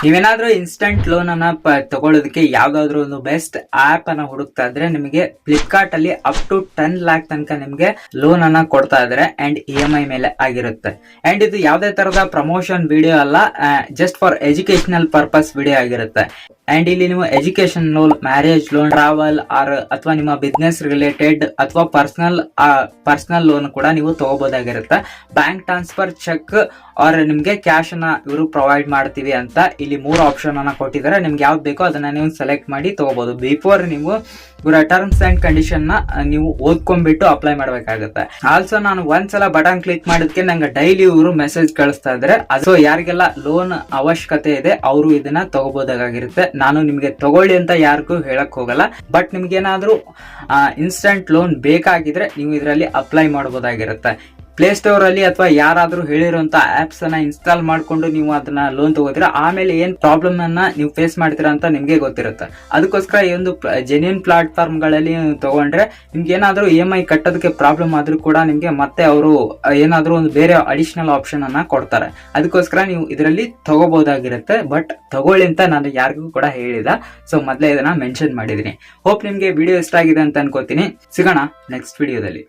ನೀವೇನಾದ್ರೂ instant loan ಅನ್ನ ತಗೊಳ್ಳೋದಕ್ಕೆ ಯಾವ್ದಾದ್ರು ಒಂದು ಬೆಸ್ಟ್ ಆಪ್ ಅನ್ನ ಹುಡುಕ್ತಾ ಇದ್ರೆ ನಿಮಗೆ ಫ್ಲಿಪ್ಕಾರ್ಟ್ ಅಲ್ಲಿ ಅಪ್ ಟು 10 ಲ್ಯಾಕ್ ತನಕ ನಿಮ್ಗೆ ಲೋನ್ ಅನ್ನ ಕೊಡ್ತಾ ಇದಾರೆ ಅಂಡ್ EMI ಮೇಲೆ ಆಗಿರುತ್ತೆ. ಅಂಡ್ ಇದು ಯಾವ್ದೇ ತರದ ಪ್ರಮೋಷನ್ ವಿಡಿಯೋ ಅಲ್ಲ, just for educational purpose video ಆಗಿರುತ್ತೆ. ಅಂಡ್ ಇಲ್ಲಿ ನೀವು education loan, marriage loan, travel ಅಥವಾ ನಿಮ್ಮ ಬಿಸ್ನೆಸ್ ರಿಲೇಟೆಡ್ ಅಥವಾ ಪರ್ಸನಲ್ ಲೋನ್ ಕೂಡ ನೀವು ತಗೋಬಹುದಾಗಿರುತ್ತೆ. ಬ್ಯಾಂಕ್ ಟ್ರಾನ್ಸ್ಫರ್, ಚೆಕ್ ಆರ್ ನಿಮ್ಗೆ ಕ್ಯಾಶ್ ಅನ್ನ ಇವರು ಪ್ರೊವೈಡ್ ಮಾಡ್ತೀವಿ ಅಂತ ಇಲ್ಲಿ 3 ಆಪ್ಷನ್ ಅನ್ನ ಕೊಟ್ಟಿದ್ದಾರೆ. ನಿಮ್ಗೆ ಯಾವ್ದು ಬೇಕೋ ಅದನ್ನ ನೀವು ಸೆಲೆಕ್ಟ್ ಮಾಡಿ ತಗೋಬಹುದು. ಬಿಫೋರ್ ನೀವು ಇವರ ಟರ್ಮ್ಸ್ ಅಂಡ್ ಕಂಡೀಷನ್ ನ ನೀವು ಓದ್ಕೊಂಡ್ಬಿಟ್ಟು ಅಪ್ಲೈ ಮಾಡ್ಬೇಕಾಗುತ್ತೆ. ಆಲ್ಸೋ ನಾನು ಒಂದ್ಸಲ ಬಟನ್ ಕ್ಲಿಕ್ ಮಾಡಿದ್ಕೆ ನಂಗೆ ಡೈಲಿ ಇವರು ಮೆಸೇಜ್ ಕಳಿಸ್ತಾ ಇದ್ರೆ, ಅದು ಯಾರಿಗೆಲ್ಲ ಲೋನ್ ಅವಶ್ಯಕತೆ ಇದೆ ಅವರು ಇದನ್ನ ತಗೋಬಹುದಾಗಿರುತ್ತೆ. ನಾನು ನಿಮ್ಗೆ ತಗೊಳ್ಳಿ ಅಂತ ಯಾರಿಗೂ ಹೇಳಕ್ ಹೋಗಲ್ಲ, ಬಟ್ ನಿಮ್ಗೆ ಏನಾದ್ರೂ ಇನ್ಸ್ಟಂಟ್ ಲೋನ್ ಬೇಕಾಗಿದ್ರೆ ನೀವು ಇದರಲ್ಲಿ ಅಪ್ಲೈ ಮಾಡಬಹುದಾಗಿರುತ್ತೆ. ಪ್ಲೇ ಸ್ಟೋರ್ ಅಲ್ಲಿ ಅಥವಾ ಯಾರಾದ್ರೂ ಹೇಳಿರುವಂತ ಆಪ್ಸ್ ಅನ್ನ ಇನ್ಸ್ಟಾಲ್ ಮಾಡ್ಕೊಂಡು ನೀವು ಅದನ್ನ ಲೋನ್ ತಗೋತೀರಾ, ಆಮೇಲೆ ಏನ್ ಪ್ರಾಬ್ಲಮ್ ಅನ್ನ ನೀವು ಫೇಸ್ ಮಾಡ್ತೀರಾ ಅಂತ ನಿಮ್ಗೆ ಗೊತ್ತಿರುತ್ತೆ. ಅದಕ್ಕೋಸ್ಕರ ಈ ಒಂದು ಜೆನ್ಯೂನ್ ಪ್ಲಾಟ್ಫಾರ್ಮ್ ಗಳಲ್ಲಿ ತಗೊಂಡ್ರೆ ನಿಮ್ಗೆ ಏನಾದ್ರೂ EMI ಕಟ್ಟೋದಕ್ಕೆ ಪ್ರಾಬ್ಲಮ್ ಆದ್ರೂ ಕೂಡ ನಿಮ್ಗೆ ಮತ್ತೆ ಅವರು ಏನಾದ್ರೂ ಒಂದು ಬೇರೆ ಅಡಿಷನಲ್ ಆಪ್ಷನ್ ಅನ್ನ ಕೊಡ್ತಾರೆ. ಅದಕ್ಕೋಸ್ಕರ ನೀವು ಇದರಲ್ಲಿ ತಗೋಬಹುದಾಗಿರುತ್ತೆ, ಬಟ್ ತಗೊಳ್ಳಿ ಅಂತ ನಾನು ಯಾರಿಗೂ ಕೂಡ ಹೇಳಿಲ್ಲ. ಸೊ ಮೊದಲೇ ಇದನ್ನ ಮೆನ್ಷನ್ ಮಾಡಿದೀನಿ. ಹೋಪ್ ನಿಮ್ಗೆ ವಿಡಿಯೋ ಇಷ್ಟ ಆಗಿದೆ ಅಂತ ಅನ್ಕೋತೀನಿ. ಸಿಗೋಣ ನೆಕ್ಸ್ಟ್ ವಿಡಿಯೋದಲ್ಲಿ.